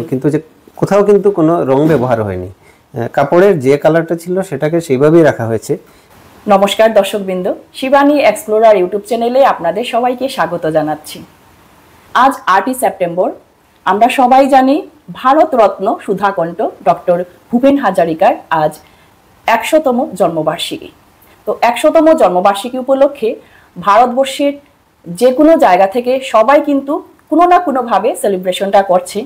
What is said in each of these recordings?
কিন্তু যে কোথাও কিন্তু কোনো রং ব্যবহার হয়নি, কাপড়ের যে কালারটা ছিল সেটাকে সেইভাবেই রাখা হয়েছে। নমস্কার দর্শকবৃন্দ, শিবানী এক্সপ্লোরার ইউটিউব চ্যানেলে আপনাদের সবাইকে স্বাগত জানাচ্ছি। আজ 8ই সেপ্টেম্বর। আমরা সবাই জানি ভারতরত্ন সুধাকণ্ঠ ডক্টর ভূপেন হাজারিকার আজ 100তম জন্মবার্ষিকী। তো 100তম জন্মবার্ষিকী উপলক্ষে ভারতবর্ষের যে কোনো জায়গা থেকে সবাই কিন্তু কোনো না কোনোভাবে সেলিব্রেশনটা করছে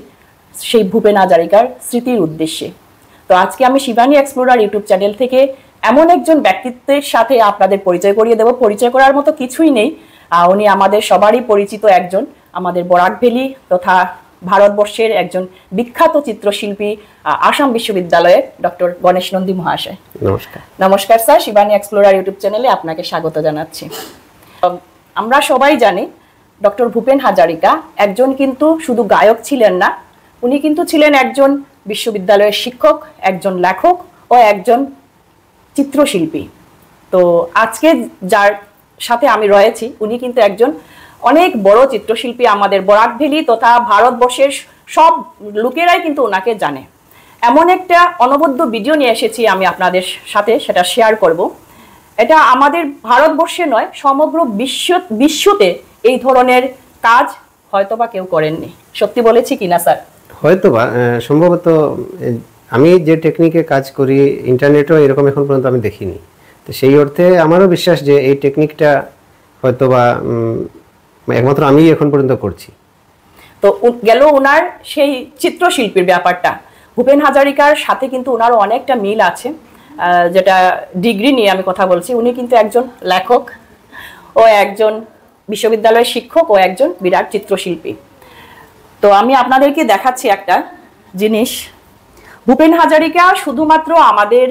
সেই ভূপেন হাজারিকার স্মৃতির উদ্দেশ্যে। তো আজকে আমি শিবানী এক্সপ্লোরার ইউটিউব চ্যানেল থেকে এমন একজন ব্যক্তিত্বের সাথে আপনাদের পরিচয় করিয়ে দেব, পরিচয় করার মতো কিছুই নেই। উনি আমাদের সবারই পরিচিত একজন, আমাদের বরাক ভ্যালি তথা ভারতবর্ষের একজন বিখ্যাত চিত্রশিল্পী, আসাম বিশ্ববিদ্যালয়ের ডক্টর গণেশ নন্দী মহাশয়। নমস্কার। নমস্কার স্যার, শিবানী এক্সপ্লোরার ইউটিউব চ্যানেলে আপনাকে স্বাগত জানাচ্ছি। আমরা সবাই জানি ডক্টর ভূপেন হাজারিকা একজন কিন্তু শুধু গায়ক ছিলেন না, উনি কিন্তু ছিলেন একজন বিশ্ববিদ্যালয়ের শিক্ষক, একজন লেখক ও একজন চিত্রশিল্পী। তো আজকে যার সাথে আমি রয়েছি উনি কিন্তু একজন অনেক বড় চিত্রশিল্পী, আমাদের বরাক ভ্যালি তথা ভারতবর্ষের সব লোকেরাই কিন্তু ওনাকে জানে। এমন একটা অনবদ্য ভিডিও নিয়ে এসেছি আমি আপনাদের সাথে, সেটা শেয়ার করব। এটা আমাদের ভারতবর্ষে নয়, সমগ্র বিশ্বতে এই ধরনের কাজ হয়তোবা কেউ করেননি। সত্যি বলেছি কিনা স্যার? হয়তোবা সম্ভবত আমি যে টেকনিকে কাজ করি ইন্টারনেটেও এরকম এখন পর্যন্ত আমি দেখিনি। তো সেই অর্থে আমারও বিশ্বাস যে এই টেকনিকটা হয়তোবা একমাত্র আমি এখন পর্যন্ত করছি। তো গেল ওনার সেই চিত্রশিল্পীর ব্যাপারটা। ভূপেন হাজারিকার সাথে কিন্তু ওনারও অনেকটা মিল আছে, যেটা ডিগ্রি নিয়ে আমি কথা বলছি। উনি কিন্তু একজন লেখক ও একজন বিশ্ববিদ্যালয়ের শিক্ষক ও একজন বিরাট চিত্রশিল্পী। তো আমি আপনাদেরকে দেখাচ্ছি একটা জিনিস। ভূপেন হাজারিকা শুধুমাত্র আমাদের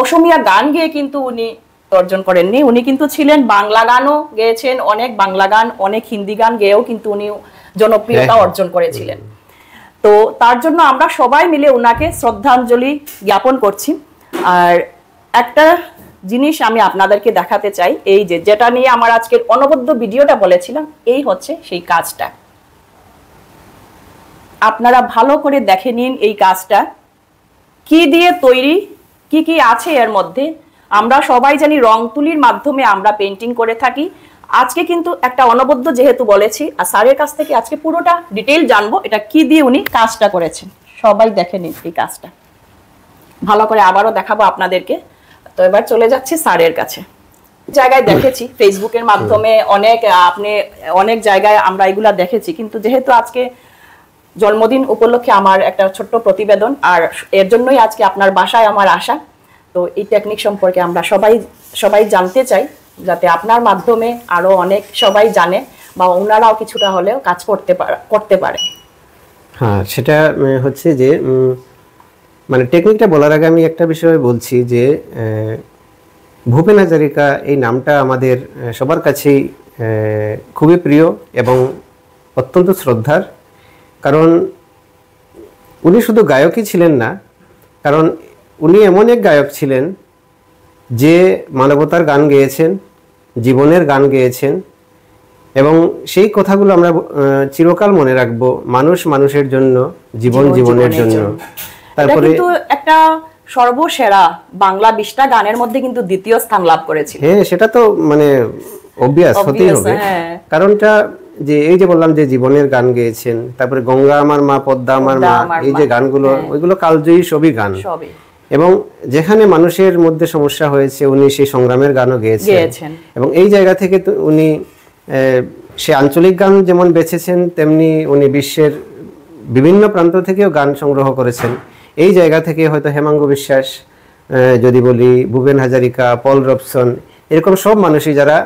অসমীয়া গান গেয়ে কিন্তু উনি অর্জন করেননি, উনি কিন্তু ছিলেন বাংলা গানও গেয়েছেন, অনেক বাংলা গান, অনেক হিন্দি গান গেয়েও কিন্তু উনি জনপ্রিয়তা অর্জন করেছিলেন। তো তার জন্য আমরা সবাই মিলে ওনাকে শ্রদ্ধাঞ্জলি জ্ঞাপন করছি। আর একটা জিনিস আমি আপনাদেরকে দেখাতে চাই, এই যেটা নিয়ে আমার আজকের অনবদ্য ভিডিওটা বলেছিলাম, এই হচ্ছে সেই কাজটা। আপনারা ভালো করে দেখে নিন এই কাজটা কি দিয়ে তৈরি, কি কি আছে এর মধ্যে। আমরা সবাই জানি রং তুলির মাধ্যমে আমরা পেন্টিং করে থাকি। আজকে কিন্তু একটা অনবদ্য যেহেতু বলেছি, আর স্যারের কাছ থেকে আজকে পুরোটা ডিটেইল জানবো এটা কি দিয়ে উনি কাজটা করেছেন। সবাই দেখে নিন এই কাজটা, ভালো করে আবারও দেখাবো আপনাদেরকে। তো এবার চলে যাচ্ছি স্যারের কাছে। জায়গায় দেখেছি ফেসবুকের মাধ্যমে অনেক জায়গায় আমরা এগুলা দেখেছি, কিন্তু যেহেতু আজকে জন্মদিন উপলক্ষে আমার একটা ছোট্ট প্রতিবেদন, আর এর জন্যই আজকে আপনার বাসায় আমার আসা। তো এই টেকনিক সম্পর্কে আমরা সবাই জানতে চাই, যাতে আপনার মাধ্যমে আরো অনেক সবাই জানে বা ওনারাও কিছুটা হলেও কাজ করতে পারে। হ্যাঁ, সেটা হচ্ছে যে মানে টেকনিকটা বলার আগে আমি একটা বিষয় বলছি যে ভূপেন হাজারিকা এই নামটা আমাদের সবার কাছেই খুবই প্রিয় এবং অত্যন্ত শ্রদ্ধার। কারণ উনি শুধু গায়কই ছিলেন না, কারণ উনি এমন এক গায়ক ছিলেন যে মানবতার গান গেয়েছেন, জীবনের গান গেয়েছেন, এবং সেই কথাগুলো আমরা চিরকাল মনে রাখবো। মানুষ মানুষের জন্য, জীবন জীবনের জন্য। তারপরে কিন্তু একটা সর্বসেরা বাংলা 20টা গানের মধ্যে কিন্তু দ্বিতীয় স্থান লাভ করেছিল। হ্যাঁ, সেটা তো মানে অবভিয়াস হতেই হবে। কারণটা যে এই যে বললাম যে জীবনের গান গেয়েছেন, তারপরে গঙ্গা আমার মা, পদ্মা আমার মা, এই যে গানগুলো, ওইগুলো কালজয়ী সবই গান। এবং যেখানে মানুষের মধ্যে সমস্যা হয়েছে উনি সেই সংগ্রামের গানও গেয়েছেন। এবং এই জায়গা থেকে উনি সে আঞ্চলিক গান যেমন বেছেছেন, তেমনি উনি বিশ্বের বিভিন্ন প্রান্ত থেকেও গান সংগ্রহ করেছেন। এই জায়গা থেকে হয়তো হেমাঙ্গ বিশ্বাস যদি বলি, ভূপেন হাজারিকা, পল রবসন, এরকম সব মানুষই যারা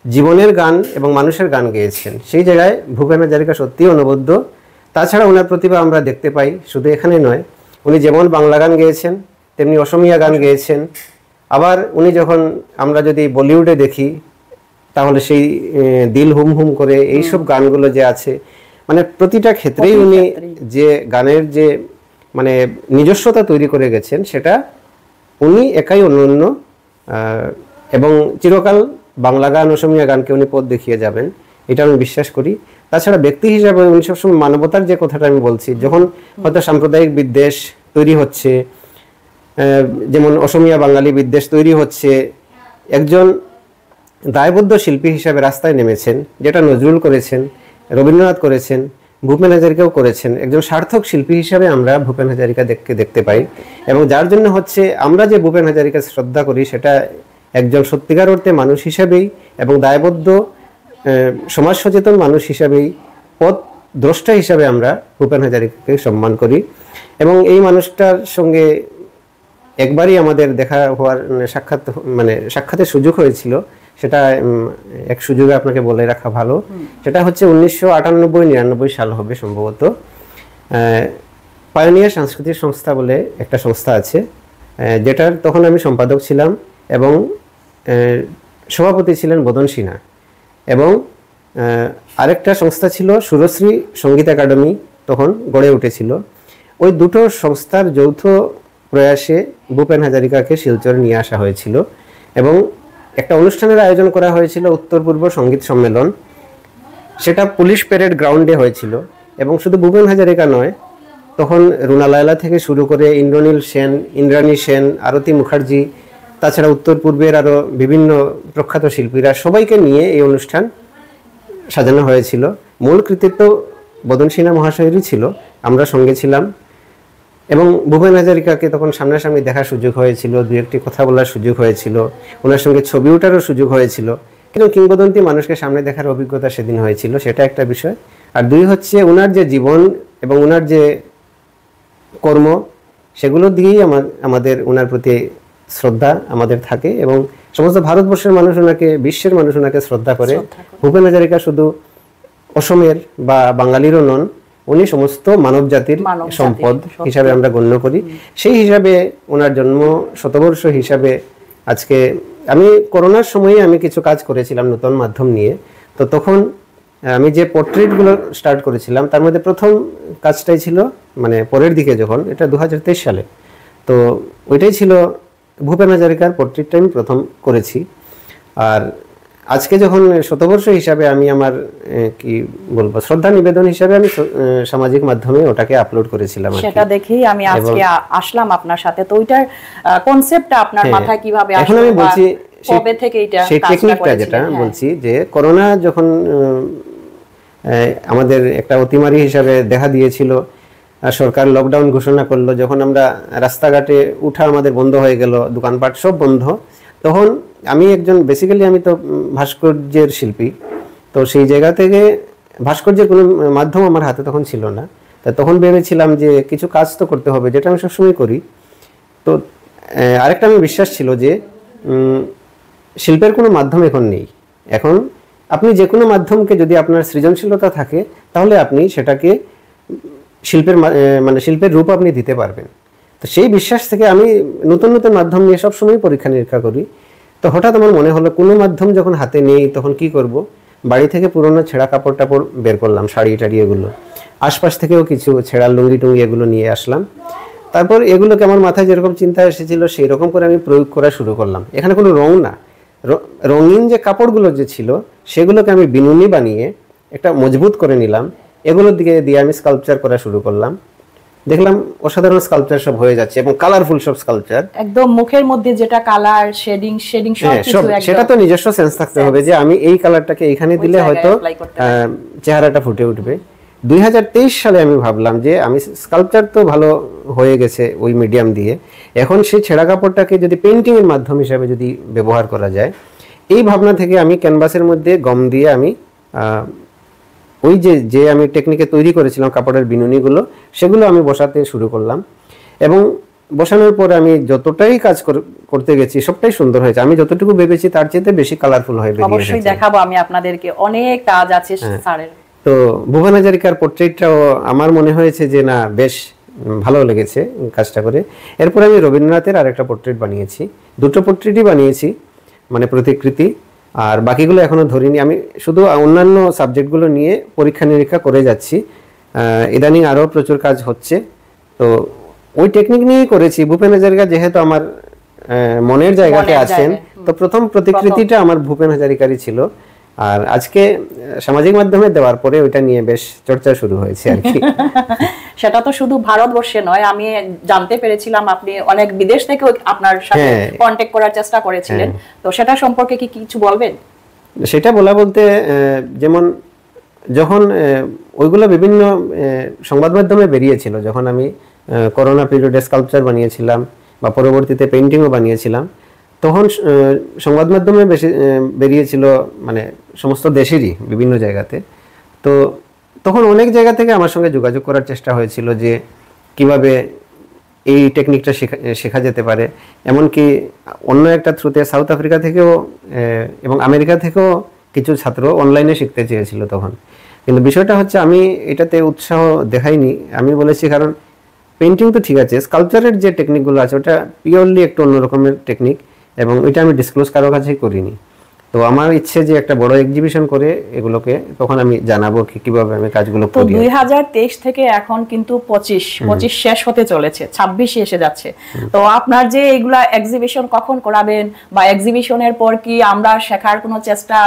জীবনের গান এবং মানুষের গান গেয়েছেন, সেই জায়গায় ভূপেন হাজারিকা সত্যিই অনবদ্য। তাছাড়া ওনার প্রতিভা আমরা দেখতে পাই শুধু এখানে নয়, উনি যেমন বাংলা গান গেয়েছেন তেমনি অসমীয়া গান গেয়েছেন। আবার উনি যখন আমরা যদি বলিউডে দেখি তাহলে সেই দিল হুম হুম করে এইসব গানগুলো যে আছে, মানে প্রতিটা ক্ষেত্রেই উনি যে গানের যে মানে নিজস্বতা তৈরি করে গেছেন, সেটা উনি একাই অনন্য। এবং চিরকাল বাংলা গান অসমীয়া গানকে উনি পথ দেখিয়ে যাবেন, এটা আমি বিশ্বাস করি। তাছাড়া ব্যক্তি হিসাবে উনি সবসময় মানবতার যে কথাটা আমি বলছি, যখন হয়তো সাম্প্রদায়িক বিদ্বেষ তৈরি হচ্ছে, যেমন অসমীয়া বাঙালি বিদ্বেষ তৈরি হচ্ছে, একজন দায়বদ্ধ শিল্পী হিসাবে রাস্তায় নেমেছেন, যেটা নজরুল করেছেন, রবীন্দ্রনাথ করেছেন, ভূপেন হাজারিকাও করেছেন। একজন সার্থক শিল্পী হিসাবে আমরা ভূপেন হাজারিকা দেখতে পাই, এবং যার জন্য হচ্ছে আমরা যে ভূপেন হাজারিকা শ্রদ্ধা করি সেটা একজন সত্যিকার অর্থে মানুষ হিসাবেই এবং দায়বদ্ধ সমাজ সচেতন মানুষ হিসাবেই, পথ দ্রষ্টা হিসাবে আমরা ভূপেন হাজারিকাকে সম্মান করি। এবং এই মানুষটার সঙ্গে একবারই আমাদের দেখা হওয়ার সাক্ষাতের সুযোগ হয়েছিল। সেটা এক সুযোগে আপনাকে বলে রাখা ভালো, সেটা হচ্ছে 1998-99 সাল হবে সম্ভবত। পায়োনিয়ার সাংস্কৃতিক সংস্থা বলে একটা সংস্থা আছে, যেটার তখন আমি সম্পাদক ছিলাম, এবং সভাপতি ছিলেন বদন সিনহা। এবং আরেকটা সংস্থা ছিল সুরশ্রী সঙ্গীত একাডেমি, তখন গড়ে উঠেছিল। ওই দুটো সংস্থার যৌথ প্রয়াসে ভূপেন হাজারিকাকে শিলচরে নিয়ে আসা হয়েছিল, এবং একটা অনুষ্ঠানের আয়োজন করা হয়েছিল, উত্তর পূর্ব সঙ্গীত সম্মেলন। সেটা পুলিশ প্যারেড গ্রাউন্ডে হয়েছিল। এবং শুধু ভূপেন হাজারিকা নয়, তখন রুনা লায়লা থেকে শুরু করে ইন্দ্রনীল সেন, ইন্দ্রাণী সেন, আরতি মুখার্জি, তাছাড়া উত্তর পূর্বের আরও বিভিন্ন প্রখ্যাত শিল্পীরা, সবাইকে নিয়ে এই অনুষ্ঠান সাজানো হয়েছিল। মূল কৃতিত্ব বদন সিনহা মহাশয়েরই ছিল, আমরা সঙ্গে ছিলাম। এবং ভূপেন হাজারিকাকে তখন সামনাসামনি দেখার সুযোগ হয়েছিল, দু একটি কথা বলার সুযোগ হয়েছিল, ওনার সঙ্গে ছবি ওঠারও সুযোগ হয়েছিল। কিন্তু কিংবদন্তি মানুষকে সামনে দেখার অভিজ্ঞতা সেদিন হয়েছিল, সেটা একটা বিষয়। আর দুই হচ্ছে ওনার যে জীবন এবং ওনার যে কর্ম, সেগুলো দিয়েই আমাদের ওনার প্রতি শ্রদ্ধা আমাদের থাকে, এবং সমস্ত ভারতবর্ষের মানুষ ওনাকে, বিশ্বের মানুষ ওনাকে শ্রদ্ধা করে। ভূপেন হাজারিকা শুধু অসমের বা বাঙালিরও নন, উনি সমস্ত মানব জাতির সম্পদ হিসাবে আমরা গণ্য করি। সেই হিসাবে ওনার জন্ম শতবর্ষ হিসাবে আজকে, আমি করোনার সময়ে আমি কিছু কাজ করেছিলাম নতুন মাধ্যম নিয়ে। তো তখন আমি যে পোর্ট্রেটগুলো স্টার্ট করেছিলাম, তার মধ্যে প্রথম কাজটাই ছিল, পরের দিকে যখন, এটা 2023 সালে, তো ওইটাই ছিল ভূপেন হাজারিকার পোর্ট্রেটটা আমি প্রথম করেছি। আর আজকে যখন শতবর্ষ হিসাবে আমি আমার কি বলবো শ্রদ্ধা নিবেদন হিসাবে আমি সামাজিক মাধ্যমে ওটাকে আপলোড করেছিলাম। সেটা দেখেই আমি আজকে আসলাম আপনার সাথে। তো ওইটার কনসেপ্টটা আপনার মাথায় কিভাবে আসলো? এখন আমি বলছি কবে থেকে এটা সেই টেকনিকটা যেটা বলছি, যে করোনা যখন আমাদের একটা অতিমারি হিসাবে দেখা দিয়েছিল, সরকার লকডাউন ঘোষণা করলো, যখন আমরা রাস্তাঘাটে উঠা আমাদের বন্ধ হয়ে গেল, দোকানপাট সব বন্ধ, তখন আমি বেসিক্যালি আমি তো ভাস্কর্যের শিল্পী, তো সেই জায়গা থেকে ভাস্কর্যের কোনো মাধ্যম আমার হাতে তখন ছিল না। তা তখন ভেবেছিলাম যে কিছু কাজ তো করতে হবে, যেটা আমি সবসময় করি। তো আরেকটা আমি বিশ্বাস ছিল যে শিল্পের কোনো মাধ্যম এখন নেই। এখন আপনি যে কোনো মাধ্যমকে, যদি আপনার সৃজনশীলতা থাকে, তাহলে আপনি সেটাকে শিল্পের রূপ আপনি দিতে পারবেন। তো সেই বিশ্বাস থেকে আমি নতুন নতুন মাধ্যম নিয়ে সবসময় পরীক্ষা নিরীক্ষা করি। তো হঠাৎ আমার মনে হলো, কোনো মাধ্যম যখন হাতে নেই তখন কি করব। বাড়ি থেকে পুরোনো ছেঁড়া কাপড় টাপড় বের করলাম, শাড়ি টাড়ি এগুলো, আশপাশ থেকেও কিছু ছেঁড়া লুঙ্গি টুঙ্গি এগুলো নিয়ে আসলাম। তারপর এগুলোকে আমার মাথায় যেরকম চিন্তা এসেছিল সেই রকম করে আমি প্রয়োগ করা শুরু করলাম। এখানে কোনো রং না, রঙিন যে কাপড়গুলো যে ছিল সেগুলোকে আমি বিনুনি বানিয়ে একটা মজবুত করে নিলাম। এগুলোর দিকে দিয়ে আমি স্কাল্পচার করা শুরু করলাম। দেখলাম অসাধারণ স্কাল্পচার সব হয়ে যাচ্ছে, এবং কালারফুল সব স্কাল্পচার। একদম মুখের মধ্যে যেটা কালার, শেডিং সব কিছু, সেটা তো নিজস্ব সেন্স থাকতে হবে যে আমি এই কালারটাকে এইখানে দিলে হয়তো চেহারাটা ফুটে উঠবে। 2023 সালে আমি ভাবলাম যে আমি স্কাল্পচার তো ভালো হয়ে গেছে ওই মিডিয়াম দিয়ে, এখন সেই ছেঁড়া কাপড়টাকে যদি পেইন্টিং এর মাধ্যম হিসেবে যদি ব্যবহার করা যায়, এই ভাবনা থেকে আমি ক্যানভাসের মধ্যে গম দিয়ে আমি ওই যে আমি টেকনিকে তৈরি করেছিলাম কাপড়ের বিনুনিগুলো, সেগুলো আমি বসাতে শুরু করলাম। এবং বসানোর পরে আমি যতটাই কাজ করতে গেছি সবটাই সুন্দর হয়েছে। আমি যতটুকু ভেবেছি তার চেয়ে বেশি কালারফুল হয়ে বেরিয়ে এসেছে। অবশ্যই দেখাবো আমি আপনাদেরকে, অনেক কাজ আছে স্যারের। তো ভূপেন হাজারিকার পোর্ট্রেটটাও আমার মনে হয়েছে যে না, বেশ ভালো লেগেছে কাজটা করে। এরপর আমি রবীন্দ্রনাথের আরেকটা পোর্ট্রেট বানিয়েছি, দুটো পোর্ট্রেটই বানিয়েছি, প্রতিকৃতি। আর বাকিগুলো এখনো ধরিনি। আমি শুধু অন্যান্য সাবজেক্টগুলো নিয়ে পরীক্ষা নিরীক্ষা করে যাচ্ছি। ইদানিং আরও প্রচুর কাজ হচ্ছে। তো ওই টেকনিক নিয়েই করেছি। ভূপেন হাজারিকা যেহেতু আমার মনের জায়গাতে আছেন, তো প্রথম প্রতিকৃতিটা আমার ভূপেন হাজারিকারই ছিল। আর আজকে সামাজিক মাধ্যমে দেওয়ার পরে ওইটা নিয়ে বেশ চর্চা শুরু হয়েছে আর কি। সেটা তো শুধু ভারতবর্ষে নয়, আমি জানতে পেরেছিলাম আপনি অনেক বিদেশ থেকেও আপনার সাথে কন্টাক্ট করার চেষ্টা করেছিলেন, তো সেটা সম্পর্কে কি কিছু বলবেন? সেটা বলা বলতে যেমন যখন ওইগুলো বিভিন্ন সংবাদ মাধ্যমে বেরিয়েছিল, যখন আমি করোনা পিরিয়ডে স্কাল্পচার বানিয়েছিলাম বা পরবর্তীতে পেইন্টিংও বানিয়েছিলাম, তখন সংবাদ মাধ্যমে বেশি বেরিয়েছিল, মানে সমস্ত দেশেরই বিভিন্ন জায়গাতে। তো তখন অনেক জায়গা থেকে আমার সঙ্গে যোগাযোগ করার চেষ্টা হয়েছিল যে কিভাবে এই টেকনিকটা শেখা যেতে পারে। এমনকি অন্য একটা থ্রুতে সাউথ আফ্রিকা থেকেও এবং আমেরিকা থেকেও কিছু ছাত্র অনলাইনে শিখতে চেয়েছিল তখন। কিন্তু বিষয়টা হচ্ছে আমি এটাতে উৎসাহ দেখাইনি। আমি বলেছি কারণ পেইন্টিং তো ঠিক আছে, স্কাল্পচারের যে টেকনিকগুলো আছে ওটা পিওরলি একটু অন্য রকমের টেকনিক, এবং এটা আমি ডিসক্লোজ কারো কাছেই করিনি। তো আমার ইচ্ছে যে একটা বড় এক্সিবিশন করে এগুলোকে তখন আমি জানাবো কিভাবে আমি কাজগুলো করি। 2023 থেকে এখন কিন্তু 25 শেষ হতে চলেছে, 26 এসে যাচ্ছে। তো আপনার যে এগুলা এক্সিবিশন কখন করাবেন, বা এক্সিবিশনের পর কি আমরা শেখার কোনো চেষ্টা,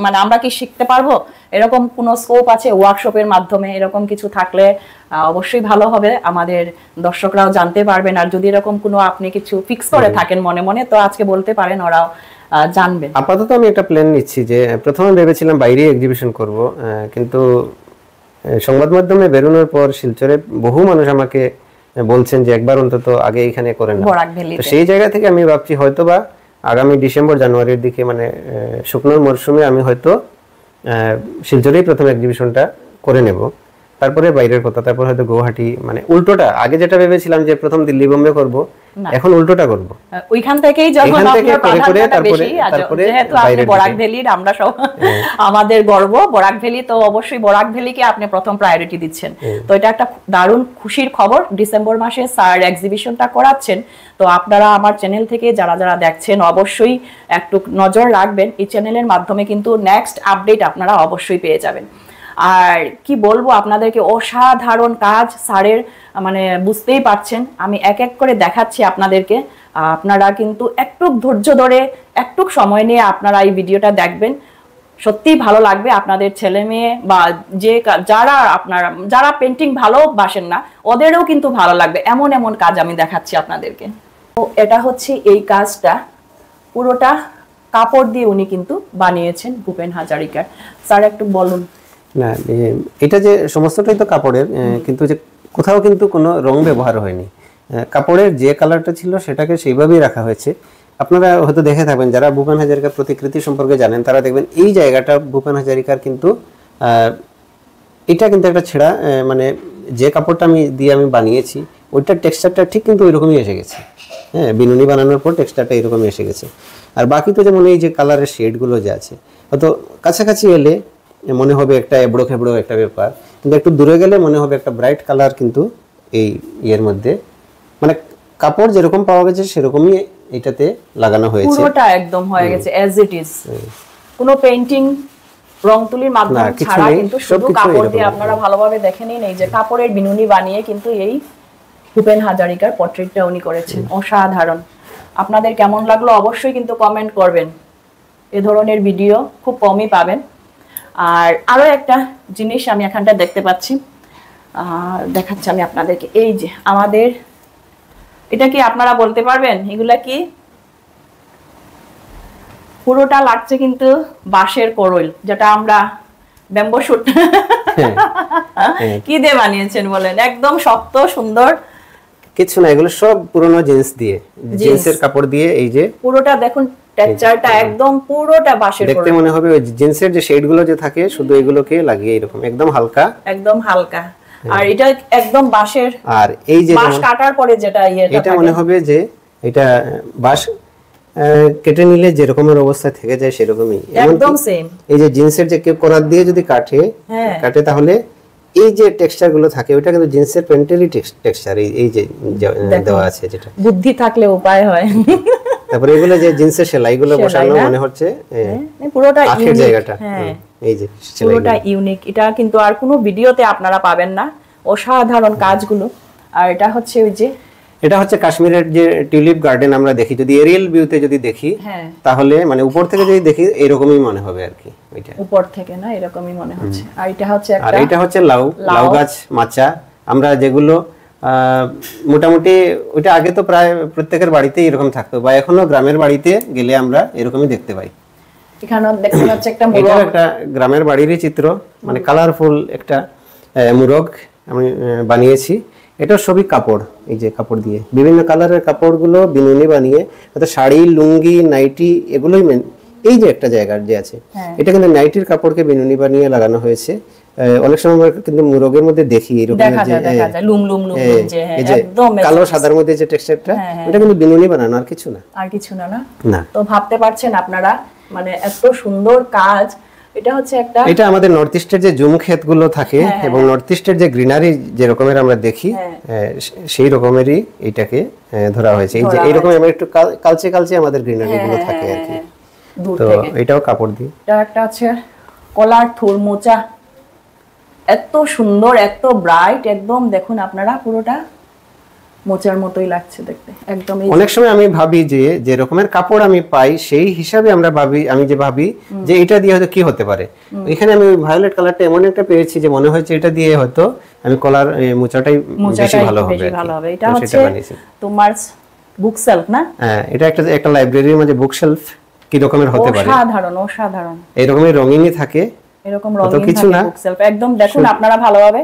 মানে আমরা কি শিখতে পারবো, এরকম কোনো স্কোপ আছে ওয়ার্কশপের মাধ্যমে? এরকম কিছু থাকলে অবশ্যই ভালো হবে, আমাদের দর্শকরাও জানতে পারবেন। আর যদি এরকম কোনো আপনি কিছু ফিক্স করে থাকেন মনে মনে, তো আজকে বলতে পারেন, ওরাও জানবে। আপাতত আমি একটা প্ল্যান নিচ্ছি যে প্রথমে ভেবেছিলাম বাইরে এক্সিবিশন করব, কিন্তু সংবাদ মাধ্যমে বেরোনোর পর শিলচরে বহু মানুষ আমাকে বলছেন যে একবার অন্তত আগে এখানে করেন। তো সেই জায়গা থেকে আমি ভাবছি হয়তোবা আগামী ডিসেম্বর জানুয়ারির দিকে, মানে শুকনোর মরশুমে আমি হয়তো শিলচরেই প্রথম এক্সিবিশনটা করে নেব, তারপরে বাইরের কথা, তারপর হয়তো গুয়াহাটি, মানে উল্টোটা। আগে যেটা ভেবেছিলাম যে প্রথম দিল্লি বোম্বে করব, এখন উল্টোটা করব, ওইখান থেকেই যখন আপনার প্রাধান্যটা বেশি, যেহেতু আপনি বরাক ভ্যালির, আমরা সব আমাদের গর্ব বরাক ভ্যালি, তো অবশ্যই বরাক ভ্যালিকে আপনি প্রথম প্রায়োরিটি দিচ্ছেন। তো এটা একটা দারুণ খুশির খবর, ডিসেম্বর মাসে স্যার এক্সিবিশনটা করাচ্ছেন। তো আপনারা আমার চ্যানেল থেকে যারা যারা দেখছেন অবশ্যই একটু নজর রাখবেন, এই চ্যানেলের মাধ্যমে কিন্তু নেক্সট আপডেট আপনারা অবশ্যই পেয়ে যাবেন। আর কি বলবো আপনাদেরকে, অসাধারণ কাজ স্যারের, মানে বুঝতেই পারছেন, আমি এক এক করে দেখাচ্ছি আপনাদেরকে। আপনারা কিন্তু একটু ধৈর্য ধরে একটু সময় নিয়ে আপনারা এই ভিডিওটা দেখবেন, সত্যিই ভালো লাগবে। আপনাদের ছেলে মেয়ে বা যারা পেন্টিং ভালোবাসেন না, ওদেরও কিন্তু ভালো লাগবে, এমন এমন কাজ আমি দেখাচ্ছি আপনাদেরকে। তো এটা হচ্ছে এই কাজটা পুরোটা কাপড় দিয়ে উনি কিন্তু বানিয়েছেন, ভূপেন হাজারিকার। স্যার একটু বলুন। না, এটা যে সমস্তটাই তো কাপড়ের, কিন্তু যে কোথাও কিন্তু কোনো রং ব্যবহার হয়নি। কাপড়ের যে কালারটা ছিল সেটাকে সেইভাবেই রাখা হয়েছে। আপনারা হয়তো দেখে থাকবেন, যারা ভূপেন হাজারিকার প্রতিকৃতি সম্পর্কে জানেন তারা দেখবেন এই জায়গাটা ভূপেন হাজারিকার কিন্তু এটা কিন্তু একটা ছেঁড়া, মানে যে কাপড়টা আমি বানিয়েছি ওইটার টেক্সচারটা ঠিক কিন্তু ওইরকমই এসে গেছে। হ্যাঁ, বিনুনি বানানোর পর টেক্সচারটা এরকমই এসে গেছে। আর বাকি তো যেমন এই যে কালারের শেডগুলো যে আছে, হয়তো কাছাকাছি এলে মনে হবে একটা এবড়ো খেবড়ো একটা ব্যাপার, কিন্তু একটু দূরে গেলে মনে হবে একটা ব্রাইট কালার কিন্তু এই ইয়ের মধ্যে, মানে কাপড় যেরকম পাওয়া গেছে সেরকমই এটাতে লাগানো হয়েছে, পুরোটা একদম হয়ে গেছে অ্যাজ ইট ইজ। কোনো পেইন্টিং রং তুলির মাধ্যমে ছাড়া কিন্তু শুধু কাপড় দিয়ে আপনারা ভালোভাবে দেখে নিন। এই যে কাপড়ের বিনুনি বানিয়ে কিন্তু এই ভূপেন হাজারিকার পোর্ট্রেটটা উনি করেছেন, অসাধারণ। আপনাদের কেমন লাগলো অবশ্যই কিন্তু কমেন্ট করবেন, এ ধরনের ভিডিও খুব কমই পাবেন। আর আরো একটা জিনিস আমি এখানটা দেখতে পাচ্ছি, দেখাচ্ছি আমি আপনাদেরকে। এই যে আমাদের এটা কি আপনারা বলতে পারবেন এগুলা কি? পুরোটা লাগছে কিন্তু বাঁশের কোরল, যেটা আমরা ব্যাম্বো শুট কি দিয়ে বানিয়েছেন বলেন? একদম শক্ত সুন্দর কিছু না, এগুলো সব পুরনো জিন্স দিয়ে, জিন্সের কাপড় দিয়ে। এই যে পুরোটা দেখুন টেক্সচারটা একদম পুরোটা বাঁশের কোরল, দেখতে মনে হবে ওই জিন্সের যে শেডগুলো যে থাকে শুধু এগুলোকে লাগিয়ে এরকম একদম হালকা, একদম হালকা। আর এটা একদম বাঁশের, আর এই যে বাঁশ কাটার পরে যেটা এটা মনে হবে যে এটা বাঁশ কেটে নিলে যে রকমের অবস্থা থেকে যায় সেরকমই, একদম সেম। এই যে জিন্সের যে করাত দিয়ে যদি কাটে তাহলে এই যে টেক্সচার গুলো থাকে ওটা কিন্তু জিন্সের প্যান্টেরই টেক্সচার, এই যে দেওয়া আছে, যেটা বুদ্ধি থাকলে উপায় হয়। তারপরে এগুলো যে জিন্সের সেলাইগুলো বসানো মনে হচ্ছে পুরোটা আখের জায়গাটা, এই যে পুরোটা ইউনিক। এটা কিন্তু আর কোনো ভিডিওতে আপনারা পাবেন না, অসাধারণ কাজগুলো। আর এটা হচ্ছে ওই যে এটা হচ্ছে কাশ্মীরের যে টিউলিপ গার্ডেন আমরা দেখি, যদি এরিয়াল ভিউতে যদি দেখি তাহলে মানে উপর থেকে যদি দেখি এরকমই মনে হবে আর কি। ওইটা উপর থেকে না এরকমই মনে হচ্ছে। আর এটা হচ্ছে একটা, আর এটা হচ্ছে লাউ গাছ, মাচা, আমরা যেগুলো মোটামুটি ওইটা আগে তো প্রায় প্রত্যেকের বাড়িতেই এরকম থাকতো, বা এখনো গ্রামের বাড়িতে গেলে আমরা এরকমই দেখতে পাই। এখানে দেখতে পাচ্ছি একটা মুরগ, এটা একটা গ্রামের বাড়িরই চিত্র, মানে কালারফুল একটা মুরগ আমি বানিয়েছি। এটা সবই কাপড়, এই যে কাপড় দিয়ে বিভিন্ন কালারের কাপড়গুলো বিনুনি বানিয়ে, অর্থাৎ শাড়ি, লুঙ্গি, নাইটি এগুলোই এই যে একটা জায়গার যে আছে, এটা কিন্তু নাইটির কাপড়কে বিনুনি বানিয়ে লাগানো হয়েছে। অনেক সময় আমরা কিন্তু মুরগের মধ্যে দেখি এরকম যে একদম কালো সাদার মধ্যে যে টেক্সচারটা, এটা কিন্তু বিনুনি বানানো, আর কিছু না, আর কিছু না। না তো ভাবতে পারছেন আপনারা, মানে এত সুন্দর কাজ। এটা হচ্ছে একটা, এটা আমাদের নর্থ ইস্টের যে জুম ক্ষেতগুলো থাকে এবং নর্থ ইস্টের যে গ্রিনারি যে রকমের আমরা দেখি, সেই রকমেরই এটাকে ধরা হয়েছে। এই যে এইরকম আমরা একটু কালচে কালচে আমাদের গ্রিনারি গুলো থাকে আর কি। তো এটাও কাপড় দিয়ে। এটা একটা আছে কলার থুর মোচা, এত সুন্দর, এত ব্রাইট, একদম দেখুন আপনারা পুরোটা মোচার মতোই লাগছে দেখতে একদম। অনেক সময় আমি ভাবি যে রকমের কাপড় আমি পাই সেই হিসাবে আমরা ভাবি, আমি যে ভাবি যে এটা দিয়ে হয়তো কি হতে পারে। এখানে আমি ভায়োলেট কালারটা এমন একটা পেয়েছি যে মনে হচ্ছে এটা দিয়ে হয়তো আমি কলার মোচাটাই বেশি ভালো হবে। এটা হচ্ছে তোমার বুক শেলফ না? হ্যাঁ, এটা একটা লাইব্রেরির মধ্যে বুক শেলফ কি রকমের হতে পারে। অসাধারণ, অসাধারণ। এরকমই রঙিনই থাকে, এরকম রঙিন কিছু না বুক শেলফ একদম। দেখুন আপনারা ভালোভাবে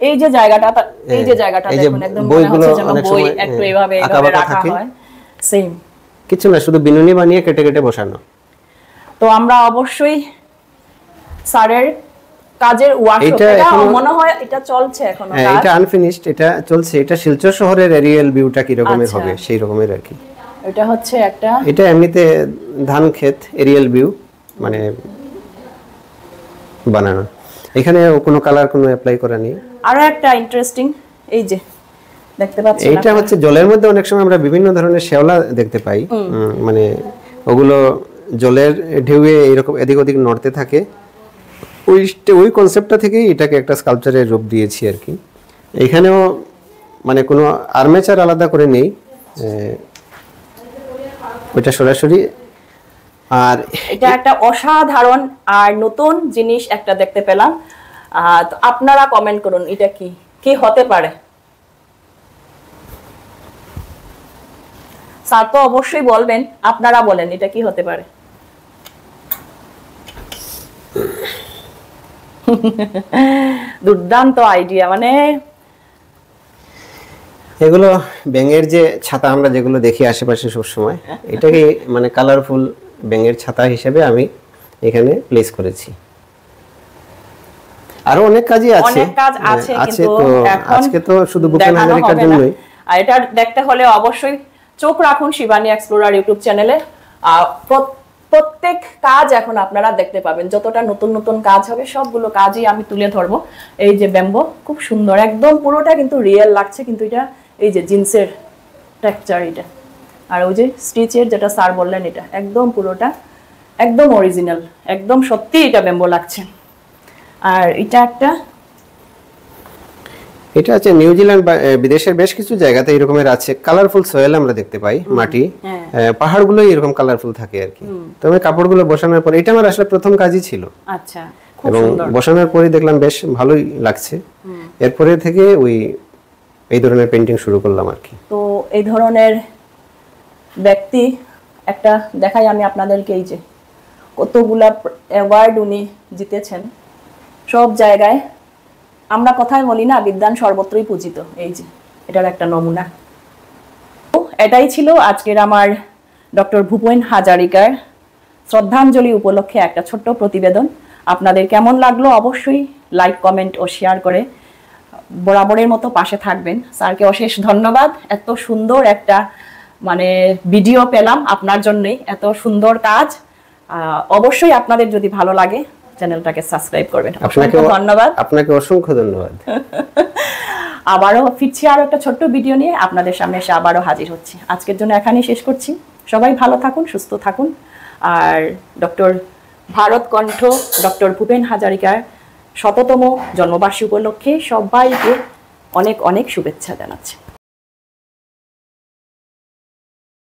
এই যে জায়গাটা, এই যে জায়গাটা দেখুন, একদম মনে হচ্ছে যেন বই একটু এইভাবে রাখা হয়। সেম কিছু না, শুধু বিনুনি বানিয়ে কেটে কেটে বসানো। তো আমরা অবশ্যই স্যারের কাজের ওয়ার্কশপ, এটা মনে হয় এটা চলছে এখনো, এটা আনফিনিশড, এটা চলছে। এটা শিলচর শহরের এরিয়াল ভিউটা কি রকমের হবে সেই রকমের আর কি। এটা হচ্ছে একটা, এটা এমনিতে ধান ক্ষেত এরিয়াল ভিউ মানে বানানো। এখানে কোনো কালার কোনো অ্যাপ্লাই করা নেই। আরো একটা ইন্টারেস্টিং, এই যে দেখতে পাচ্ছেন, এটা হচ্ছে জলের মধ্যে অনেক সময় আমরা বিভিন্ন ধরনের শেওলা দেখতে পাই, মানে ওগুলো জলের ঢেউয়ে এরকম এদিক ওদিক নড়তে থাকে। ওই কনসেপ্টটা থেকেই এটাকে একটা স্কাল্পচারের রূপ দিয়েছি আর কি। এখানেও মানে কোনো আর্মেচার আলাদা করে নেই, ওইটা সরাসরি। আর এটা একটা অসাধারণ আর নতুন জিনিস একটা দেখতে পেলাম। তো আপনারা কমেন্ট করুন এটা কি কি হতে পারে। স্যার তো অবশ্যই বলবেন, আপনারা বলেন এটা কি হতে পারে। দুর্দান্ত আইডিয়া, মানে এগুলো ব্যাঙের যে ছাতা আমরা যেগুলো দেখি আশেপাশে সব সময়, এটাকে মানে কালারফুল ব্যাঙের ছাতা হিসেবে আমি এখানে প্লেস করেছি। আরো অনেক কাজই আছে, অনেক কাজ আছে, কিন্তু আজকে তো শুধু বুকেন হাজারিকার জন্যই। আর এটা দেখতে হলে অবশ্যই চোখ রাখুন শিবানী এক্সপ্লোরার ইউটিউব চ্যানেলে। প্রত্যেক কাজ এখন আপনারা দেখতে পাবেন, যতটা নতুন নতুন কাজ হবে সবগুলো কাজই আমি তুলে ধরবো। এই যে ব্যাম্বো খুব সুন্দর, একদম পুরোটা কিন্তু রিয়েল লাগছে, কিন্তু এটা এই যে জিন্সের টেক্সচার এটা, আর ওই যে স্টিচের যেটা স্যার বললেন এটা একদম পুরোটা একদম অরিজিনাল, একদম সত্যি এটা ব্যাম্বো লাগছে। আর এটা একটা, এটা আছে নিউজিল্যান্ড বা বিদেশের বেশ কিছু জায়গাতে এরকমের আছে কালারফুল সয়েল আমরা দেখতে পাই, মাটি, পাহাড়গুলো এরকম কালারফুল থাকে আর কি। তবে কাপড়গুলো বসানোর পর এটা আমার আসলে প্রথম কাজই ছিল। আচ্ছা, এবং বসানোর পরে দেখলাম বেশ ভালোই লাগছে। এরপরে থেকে এই ধরনের পেইন্টিং শুরু করলাম আর কি। তো এই ধরনের ব্যক্তি একটা দেখাই আমি আপনাদেরকে, এই যে কতগুলা অ্যাওয়ার্ড উনি জিতেছেন সব জায়গায়। আমরা কথায় বলি না, বিদ্যান সর্বত্রই পূজিত, এই যে এটার একটা নমুনা। এটাই ছিল আজকের আমার ডক্টর ভূপেন হাজারিকার শ্রদ্ধাঞ্জলি উপলক্ষে একটা ছোট্ট প্রতিবেদন। আপনাদের কেমন লাগলো অবশ্যই লাইক, কমেন্ট ও শেয়ার করে বরাবরের মতো পাশে থাকবেন। স্যারকে অশেষ ধন্যবাদ, এত সুন্দর একটা মানে ভিডিও পেলাম আপনার জন্যই, এত সুন্দর কাজ। অবশ্যই আপনাদের যদি ভালো লাগে চ্যানেলটাকে সাবস্ক্রাইব করবেন। আপনাকে ধন্যবাদ, আপনাকে অসংখ্য ধন্যবাদ। আবারও ফিরছি আরো একটা ছোট্ট ভিডিও নিয়ে আপনাদের সামনে এসে আবারও হাজির হচ্ছি। আজকের জন্য এখানেই শেষ করছি। সবাই ভালো থাকুন, সুস্থ থাকুন। আর ডক্টর ভারত কণ্ঠ ডক্টর ভূপেন হাজারিকার ১০০তম জন্মবার্ষিকী উপলক্ষে সবাইকে অনেক অনেক শুভেচ্ছা জানাচ্ছি।